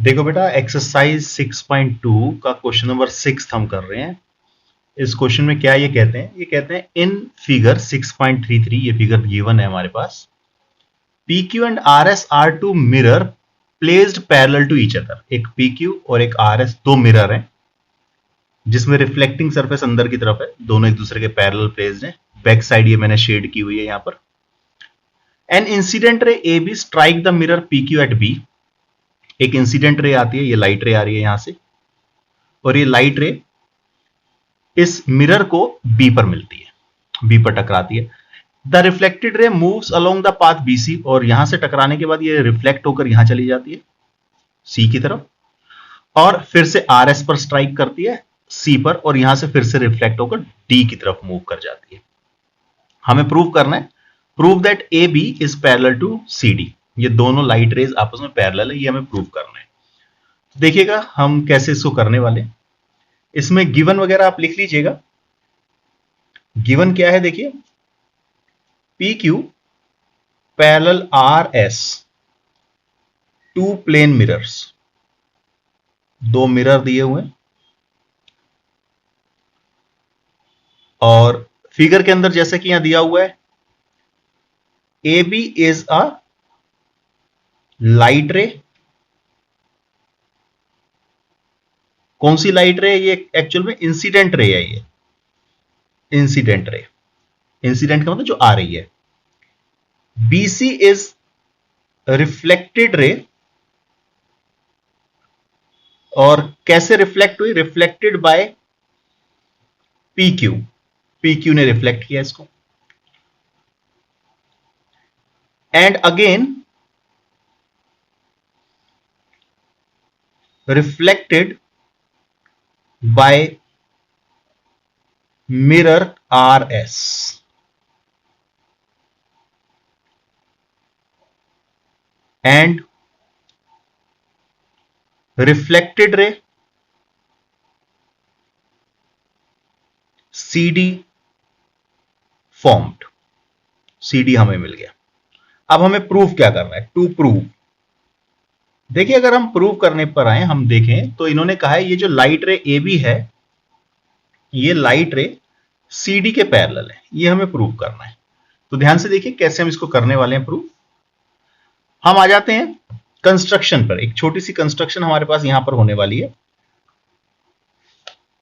देखो बेटा, एक्सरसाइज 6.2 का क्वेश्चन नंबर 6 हम कर रहे हैं। इस क्वेश्चन में क्या ये कहते हैं इन फिगर 6.33, ये फिगर गिवन है हमारे पास। PQ and RS are two mirror placed parallel to each other. एक PQ और एक RS दो मिरर हैं जिसमें रिफ्लेक्टिंग सरफेस अंदर की तरफ है, दोनों एक दूसरे के पैरेलल प्लेस्ड हैं। बैक साइड ये मैंने शेड की हुई है यहां पर। An incident ray A B strike the mirror PQ at B। एक इंसिडेंट रे आती है, ये लाइट रे आ रही है यहां से, और ये लाइट रे इस मिरर को बी पर मिलती है, बी पर टकराती है। The reflected ray moves along the path BC, और यहां से टकराने के बाद ये रिफ्लेक्ट होकर यहां चली जाती है C की तरफ, और फिर से RS पर स्ट्राइक करती है C पर, और यहां से फिर से रिफ्लेक्ट होकर D की तरफ मूव कर जाती है। हमें प्रूव करना है, prove that AB is parallel to CD। ये दोनों लाइट रेज आपस में पैरेलल है, ये हमें प्रूव करना है। देखिएगा हम कैसे इसको करने वाले हैं। इसमें गिवन वगैरह आप लिख लीजिएगा। गिवन क्या है देखिए, PQ parallel RS two plane mirrors. दो मिरर दिए हुए हैं और फिगर के अंदर जैसे कि यहां दिया हुआ है AB इज अ लाइट रे। कौन सी लाइट रे? ये एक्चुअल में इंसिडेंट रे है। ये इंसिडेंट रे, इंसिडेंट का मतलब जो आ रही है। BC इज रिफ्लेक्टेड रे, और कैसे रिफ्लेक्ट हुई? Reflected by PQ। PQ ने रिफ्लेक्ट किया इसको। And again reflected by mirror RS। And reflected ray CD formed. CD हमें मिल गया। अब हमें प्रूफ क्या करना है? To prove. देखिए अगर हम प्रूव करने पर आए, हम देखें तो इन्होंने कहा है ये जो लाइट रे AB है, ये लाइट रे CD के पैरेलल है। ये हमें प्रूव करना है। तो ध्यान से देखिए कैसे हम इसको करने वाले हैं प्रूफ। हम आ जाते हैं कंस्ट्रक्शन पर। एक छोटी सी कंस्ट्रक्शन हमारे पास यहां पर होने वाली है।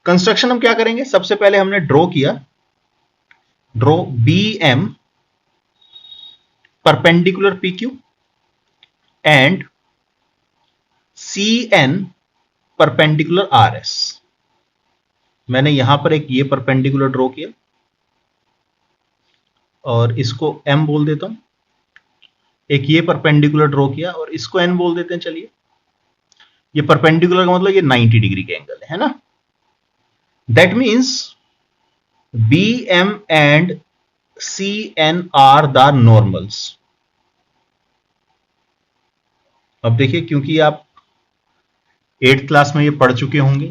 कंस्ट्रक्शन हम क्या करेंगे? सबसे पहले हमने ड्रॉ किया, draw BM perpendicular PQ and CN perpendicular RS। मैंने यहां पर एक ये परपेंडिकुलर ड्रॉ किया और इसको M बोल देता हूं। एक ये परपेंडिकुलर ड्रॉ किया और इसको N बोल देते हैं। चलिए, ये परपेंडिकुलर का मतलब ये 90 डिग्री के एंगल है ना। That means BM and CN are the normals. अब देखिए, क्योंकि आप 8th क्लास में ये पढ़ चुके होंगे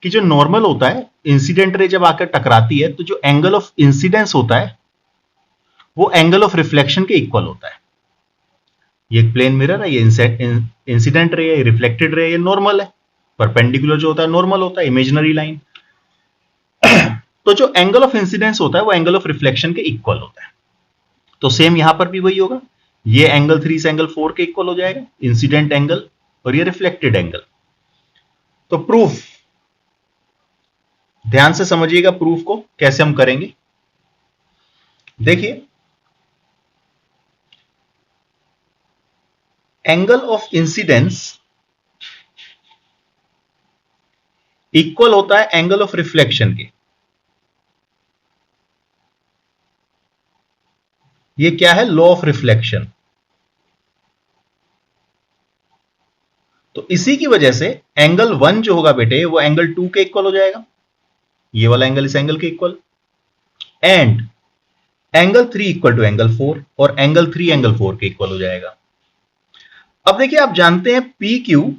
कि जो नॉर्मल होता है, इंसिडेंट रे जब आकर टकराती है तो जो एंगल ऑफ इंसिडेंस होता है वो एंगल ऑफ रिफ्लेक्शन के इक्वल होता है। ये एक प्लेन मिरर है, ये इंसिडेंट रे है, रिफ्लेक्टेड रे, ये नॉर्मल है। परपेंडिकुलर जो होता है नॉर्मल होता है, इमेजिनरी लाइन। तो जो एंगल ऑफ इंसिडेंस होता है वो एंगल ऑफ रिफ्लेक्शन के इक्वल होता है। तो सेम यहां पर भी वही होगा। ये एंगल 3 से एंगल 4 के इक्वल हो जाएगा, इंसिडेंट एंगल, और ये रिफ्लेक्टेड एंगल। तो प्रूफ, ध्यान से समझिएगा प्रूफ को कैसे हम करेंगे। देखिए, एंगल ऑफ इंसिडेंस इक्वल होता है एंगल ऑफ रिफ्लेक्शन के। ये क्या है? Law of reflection. तो इसी की वजह से एंगल 1 जो होगा बेटे वो एंगल 2 के इक्वल हो जाएगा, ये वाला एंगल इस एंगल के इक्वल। And angle 3 equal to angle 4, और एंगल 3 एंगल 4 के इक्वल हो जाएगा। अब देखिए, आप जानते हैं PQ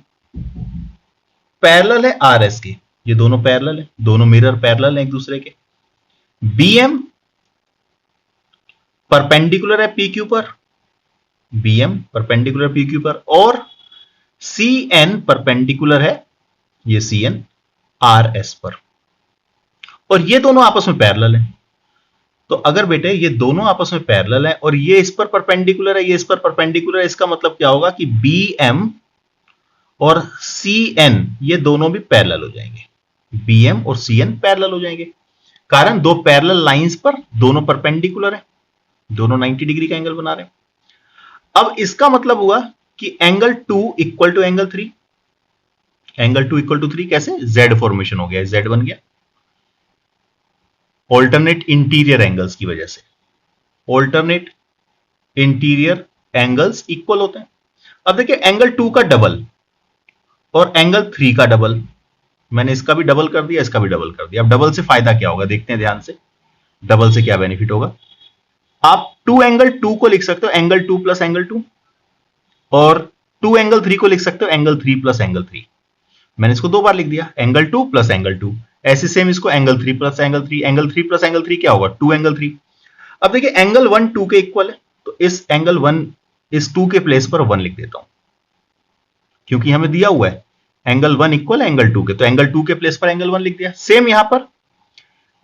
पैरेलल है RS के। ये दोनों पैरेलल है, दोनों मिरर पैरेलल है एक दूसरे के। BM परपेंडिकुलर है PQ पर, BM परपेंडिकुलर PQ पर, और सी एन परपेंडिकुलर है, ये सी एन आर एस पर, और ये दोनों आपस में पैरेलल है। तो अगर बेटे ये दोनों आपस में पैरेलल है और ये इस पर परपेंडिकुलर है, ये इस पर परपेंडिकुलर है, इसका मतलब क्या होगा कि बी एम और सी एन ये दोनों भी पैरेलल हो जाएंगे, बी एम और सी एन पैरेलल हो जाएंगे। कारण दो पैरेलल लाइंस पर दोनों परपेंडिकुलर है, दोनों 90 डिग्री का एंगल बना रहे हैं। अब इसका मतलब हुआ कि angle 2 equal to angle 3, angle 2 equal to 3 कैसे? जेड फॉर्मेशन हो गया, जेड बन गया ऑल्टरनेट इंटीरियर एंगल्स की वजह से। ऑल्टरनेट इंटीरियर एंगल्स इक्वल होते हैं। अब देखिए एंगल 2 का डबल और एंगल 3 का डबल, मैंने इसका भी डबल कर दिया, इसका भी डबल कर दिया। अब डबल से फायदा क्या होगा, देखते हैं ध्यान से, डबल से क्या बेनिफिट होगा। आप 2 एंगल 2 को लिख सकते हो एंगल 2 प्लस एंगल 2, और 2 एंगल 3 को लिख सकते हो एंगल 3 प्लस एंगल 3। मैंने इसको 2 बार लिख दिया, एंगल 2 प्लस एंगल 2। ऐसे सेम इसको angle 3 plus angle 3, angle 3 plus angle 3 क्या होगा? 2 एंगल 3। अब देखिए एंगल 1 2 के इक्वल है, तो इस एंगल 1 इस 2 के प्लेस पर 1 लिख देता हूं, क्योंकि हमें दिया हुआ है एंगल 1 इक्वल एंगल 2 के, तो एंगल 2 के प्लेस पर एंगल 1 लिख दिया। सेम यहां पर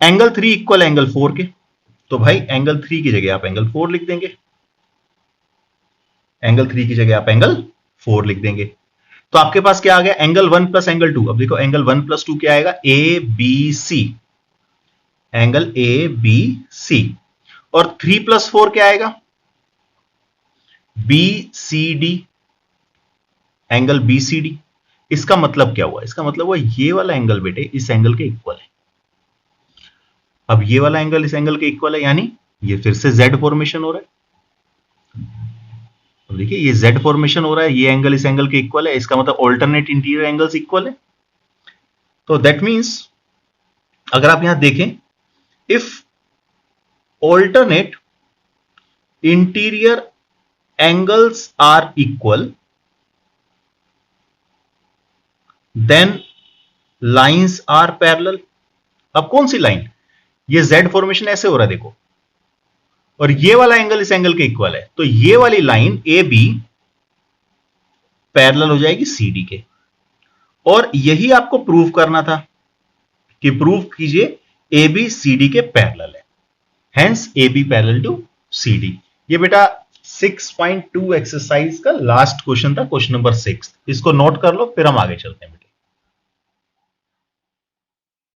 एंगल 3 इक्वल एंगल 4 के, तो भाई एंगल 3 की जगह आप एंगल 4 लिख देंगे, एंगल 3 की जगह आप एंगल 4 लिख देंगे। तो आपके पास क्या आ गया? Angle 1 plus angle 2। अब देखो एंगल 1 प्लस 2 क्या आएगा? A B C, angle A B C. और 3 प्लस 4 क्या आएगा? B C D, angle B C D. इसका मतलब क्या हुआ? इसका मतलब हुआ ये वाला एंगल बेटे इस एंगल के इक्वल है। अब ये वाला एंगल इस एंगल के इक्वल है, यानी ये फिर से जेड फॉर्मेशन हो रहा है। अब देखिए ये जेड फॉर्मेशन हो रहा है, ये एंगल इस एंगल के इक्वल है, इसका मतलब ऑल्टरनेट इंटीरियर एंगल्स इक्वल है। तो दैट मींस अगर आप यहां देखें, if alternate interior angles are equal then lines are parallel. अब कौन सी लाइन? ये जेड फॉर्मेशन ऐसे हो रहा है देखो, और ये वाला एंगल इस एंगल के इक्वल है, तो ये वाली लाइन ए बी पैरेलल हो जाएगी सी डी के। और यही आपको प्रूव करना था कि प्रूव कीजिए ए बी सी डी के पैरेलल है, hence A B parallel to C D. ये बेटा 6.2 एक्सरसाइज का लास्ट क्वेश्चन था, क्वेश्चन नंबर 6। इसको नोट कर लो, फिर हम आगे चलते हैं बेटा।